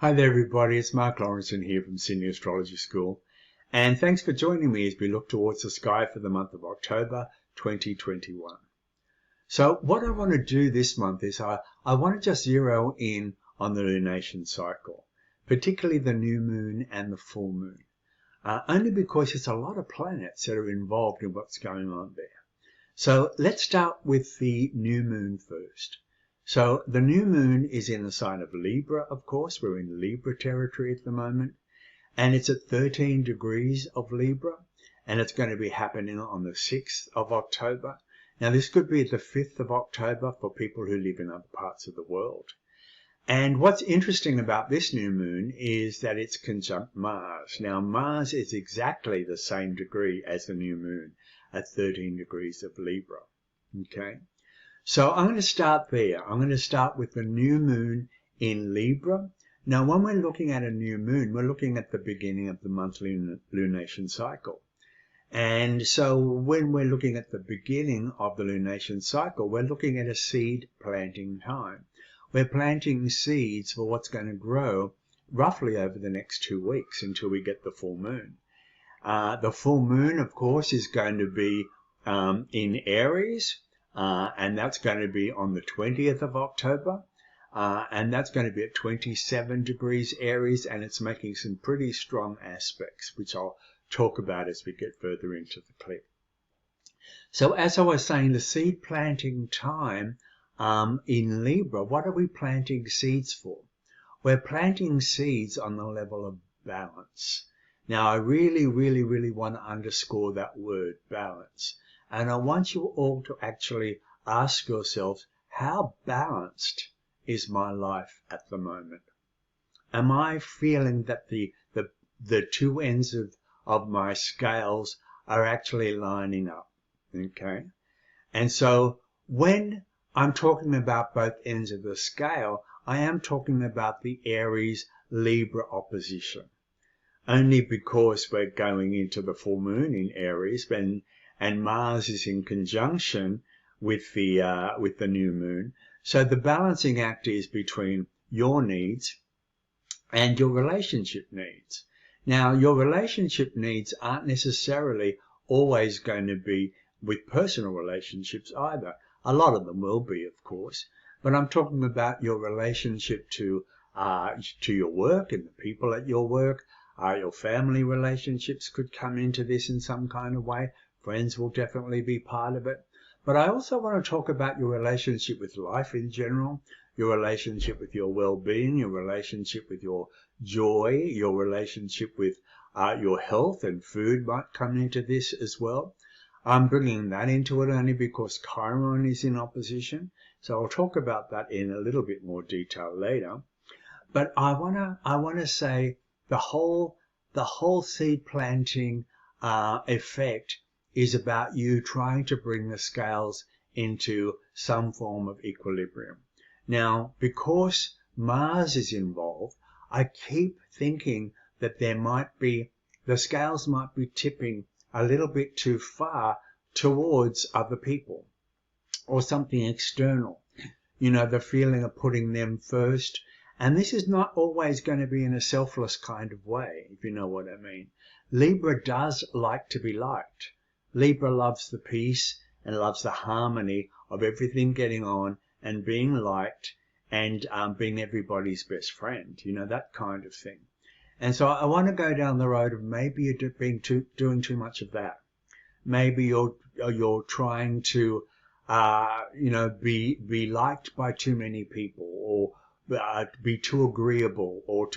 Hi there everybody, it's Marc Laurenson here from Sydney Astrology School, and thanks for joining me as we look towards the sky for the month of October 2021. So what I want to do this month is I want to just zero in on the lunation cycle, particularly the new moon and the full moon, only because it's a lot of planets that are involved in what's going on there. So let's start with the new moon first. So the new moon is in the sign of Libra, of course. We're in Libra territory at the moment. And it's at 13 degrees of Libra. And it's going to be happening on the 6th of October. Now this could be the 5th of October for people who live in other parts of the world. And what's interesting about this new moon is that it's conjunct Mars. Now Mars is exactly the same degree as the new moon at 13 degrees of Libra. Okay. So I'm going to start there. I'm going to start with the new moon in Libra. Now, when we're looking at a new moon, we're looking at the beginning of the monthly lunation cycle. And so when we're looking at the beginning of the lunation cycle, we're looking at a seed planting time. We're planting seeds for what's going to grow roughly over the next 2 weeks until we get the full moon. The full moon, of course, is going to be in Aries. And that's going to be on the 20th of October. And that's going to be at 27 degrees Aries, and it's making some pretty strong aspects, which I'll talk about as we get further into the clip. So as I was saying, the seed planting time in Libra, what are we planting seeds for? We're planting seeds on the level of balance. Now, I really want to underscore that word, balance. And I want you all to actually ask yourselves, how balanced is my life at the moment? Am I feeling that the two ends of my scales are actually lining up? Okay. And so when I'm talking about both ends of the scale, I am talking about the Aries Libra opposition. Only because we're going into the full moon in Aries, and Mars is in conjunction with the new moon. So the balancing act is between your needs and your relationship needs. Now, your relationship needs aren't necessarily always going to be with personal relationships either. A lot of them will be, of course, but I'm talking about your relationship to your work and the people at your work. Your family relationships could come into this in some kind of way. Friends will definitely be part of it. But I also want to talk about your relationship with life in general, your relationship with your well-being, your relationship with your joy, your relationship with your health, and food might come into this as well. I'm bringing that into it only because Chiron is in opposition. So I'll talk about that in a little bit more detail later. But I want to say the whole seed planting effect is about you trying to bring the scales into some form of equilibrium. Now, because Mars is involved, I keep thinking that the scales might be tipping a little bit too far towards other people or something external. You know, the feeling of putting them first. And this is not always going to be in a selfless kind of way, if you know what I mean. Libra does like to be liked. Libra loves the peace and loves the harmony of everything getting on and being liked and being everybody's best friend, you know, that kind of thing. And so I want to go down the road of maybe you're doing too much of that. Maybe you're trying to, be liked by too many people, or be too agreeable, or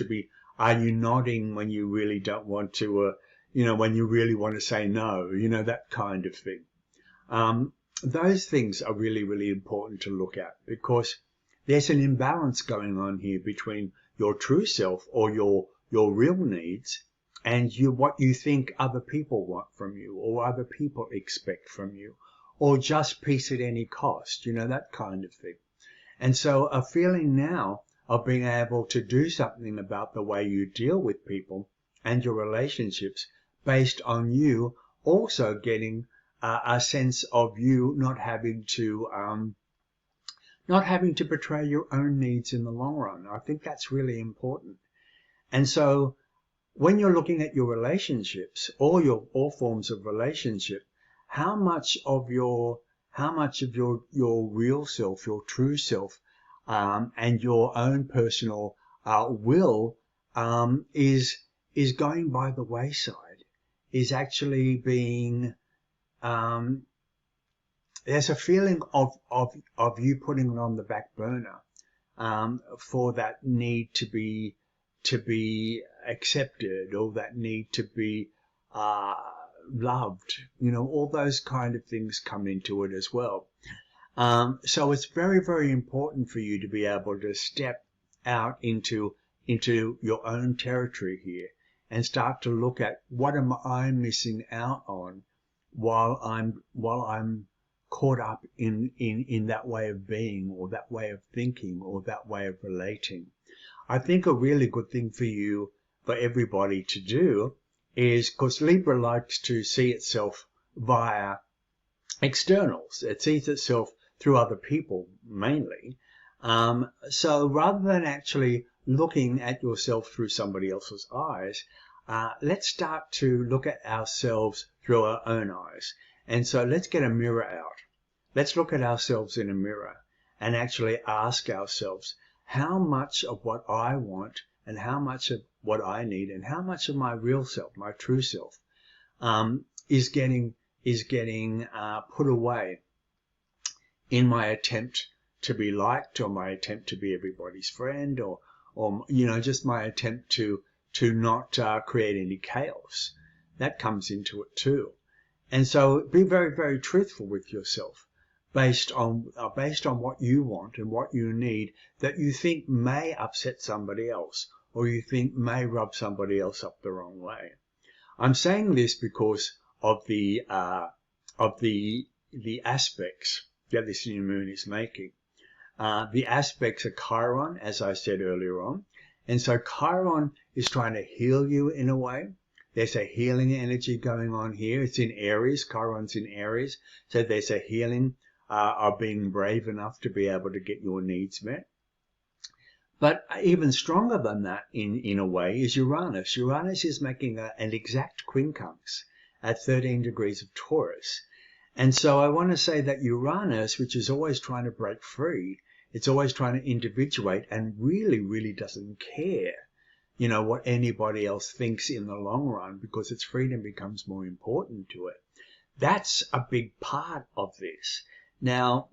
are you nodding when you really don't want to, when you really want to say no, that kind of thing. Those things are really important to look at, because there's an imbalance going on here between your true self or your real needs and what you think other people want from you or other people expect from you, or just peace at any cost, that kind of thing. And so a feeling now of being able to do something about the way you deal with people and your relationships based on you also getting a sense of you not having to betray your own needs in the long run. I think that's really important. And so when you're looking at your relationships, all forms of relationship, how much of your real self, your true self, and your own personal will is going by the wayside, is actually being there's a feeling of you putting it on the back burner for that need to be accepted, or that need to be loved. You know, all those kind of things come into it as well. So it's very, very important for you to be able to step out into your own territory here and start to look at, what am I missing out on while I'm caught up in that way of being, or that way of thinking, or that way of relating. I think a really good thing for you, for everybody to do, is, because Libra likes to see itself via externals. It sees itself through other people mainly. So rather than actually looking at yourself through somebody else's eyes, let's start to look at ourselves through our own eyes. And so let's get a mirror out. Let's look at ourselves in a mirror and actually ask ourselves, how much of what I want, and how much of what I need, and how much of my real self, my true self, is getting put away in my attempt to be liked, or my attempt to be everybody's friend, or you know, just my attempt to not create any chaos. That comes into it too. And so be very, very truthful with yourself, based on what you want and what you need, that you think may upset somebody else, or you think may rub somebody else up the wrong way. I'm saying this because of the aspects that this new moon is making. The aspects are Chiron, as I said earlier on. And so Chiron is trying to heal you in a way. There's a healing energy going on here. It's in Aries. Chiron's in Aries. So there's a healing of being brave enough to be able to get your needs met. But even stronger than that, in a way, is Uranus. Uranus is making an exact quincunx at 13 degrees of Taurus. And so I want to say that Uranus, which is always trying to break free, it's always trying to individuate, and really, really doesn't care, you know, what anybody else thinks in the long run, because its freedom becomes more important to it. That's a big part of this. Now,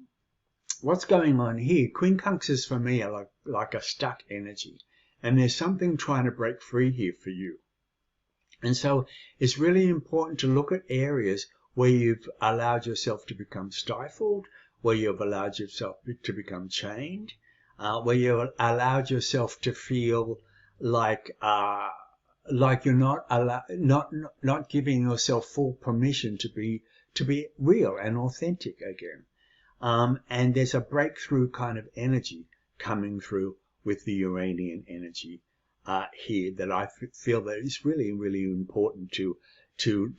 what's going on here? Quincunxes for me are like a stuck energy, and there's something trying to break free here for you. And so it's really important to look at areas where you've allowed yourself to become stifled, where you've allowed yourself to become chained, where you've allowed yourself to feel like you're not giving yourself full permission to be real and authentic again. And there's a breakthrough kind of energy coming through with the Uranian energy here that I feel that is really, really important to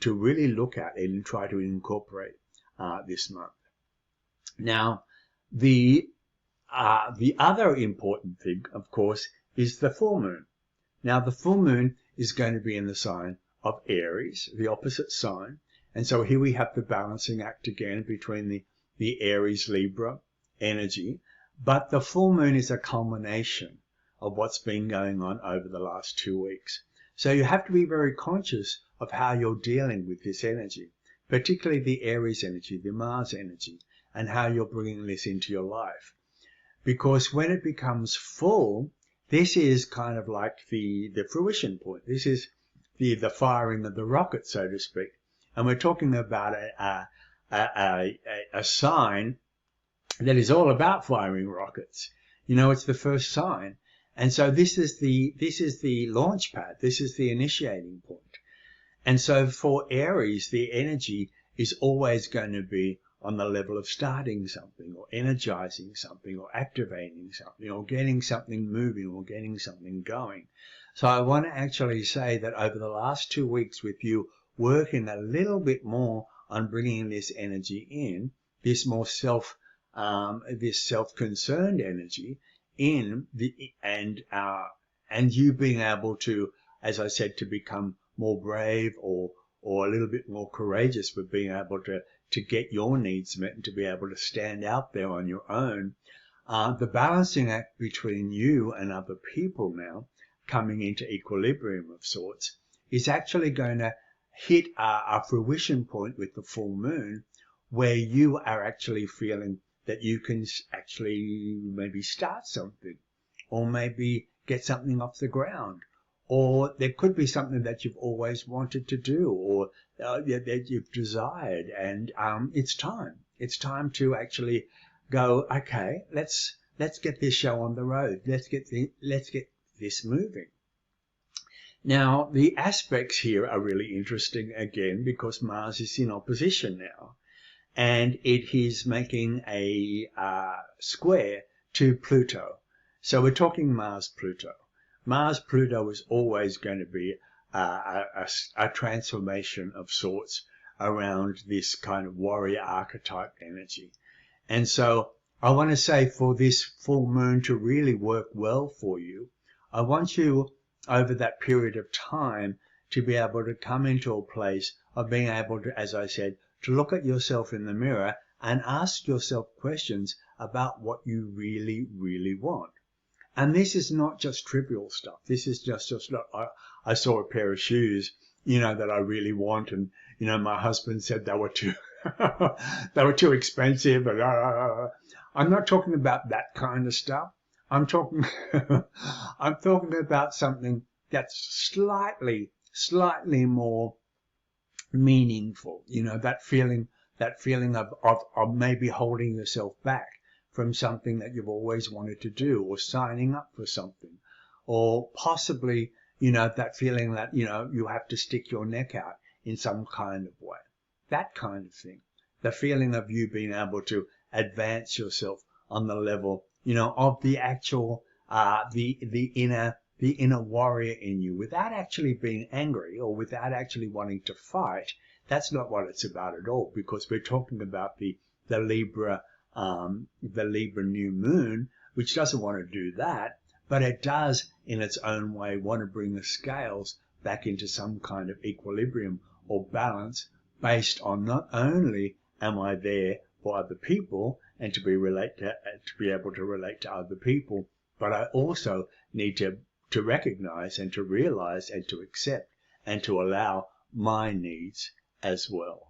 really look at and try to incorporate this month. Now, the other important thing, of course, is the full moon. Now, the full moon is going to be in the sign of Aries, the opposite sign. And so here we have the balancing act again between the Aries Libra energy. But the full moon is a culmination of what's been going on over the last 2 weeks. So you have to be very conscious of how you're dealing with this energy, particularly the Aries energy, the Mars energy, and how you're bringing this into your life. Because when it becomes full, this is kind of like the fruition point. This is the firing of the rocket, so to speak. And we're talking about a sign that is all about firing rockets. You know, it's the first sign. And so this is the launch pad. This is the initiating point. And so for Aries, the energy is always going to be on the level of starting something, or energizing something, or activating something, or getting something moving, or getting something going. So I want to actually say that over the last 2 weeks, with you working a little bit more on bringing this energy in, this more self-concerned energy in, and and you being able to, as I said, to become more brave or a little bit more courageous with being able to get your needs met and to be able to stand out there on your own. The balancing act between you and other people now, coming into equilibrium of sorts, is actually going to hit a fruition point with the full moon, where you are actually feeling that you can actually maybe start something, or maybe get something off the ground, or there could be something that you've always wanted to do, or that you've desired, and it's time. It's time to actually go, okay, let's get this show on the road. Let's get this moving. Now, the aspects here are really interesting again because Mars is in opposition now, and it is making a square to Pluto. So we're talking Mars-Pluto. Mars-Pluto is always going to be a transformation of sorts around this kind of warrior archetype energy. And so I want to say, for this full moon to really work well for you, I want you over that period of time to be able to come into a place of being able to, as I said, to look at yourself in the mirror and ask yourself questions about what you really, really want. And this is not just trivial stuff. This is just I saw a pair of shoes, that I really want, and my husband said they were too they were too expensive, and I'm not talking about that kind of stuff. I'm talking I'm talking about something that's slightly more meaningful. That feeling of maybe holding yourself back from something that you've always wanted to do, or signing up for something, or possibly, that feeling that, you have to stick your neck out in some kind of way. That kind of thing. The feeling of you being able to advance yourself on the level, of the actual, the inner warrior in you, without actually being angry or without actually wanting to fight. That's not what it's about at all, because we're talking about the Libra new moon, which doesn't want to do that, but it does, in its own way, want to bring the scales back into some kind of equilibrium or balance, based on not only am I there for other people and to be able to relate to other people, but I also need to recognize and to realize and to accept and to allow my needs as well.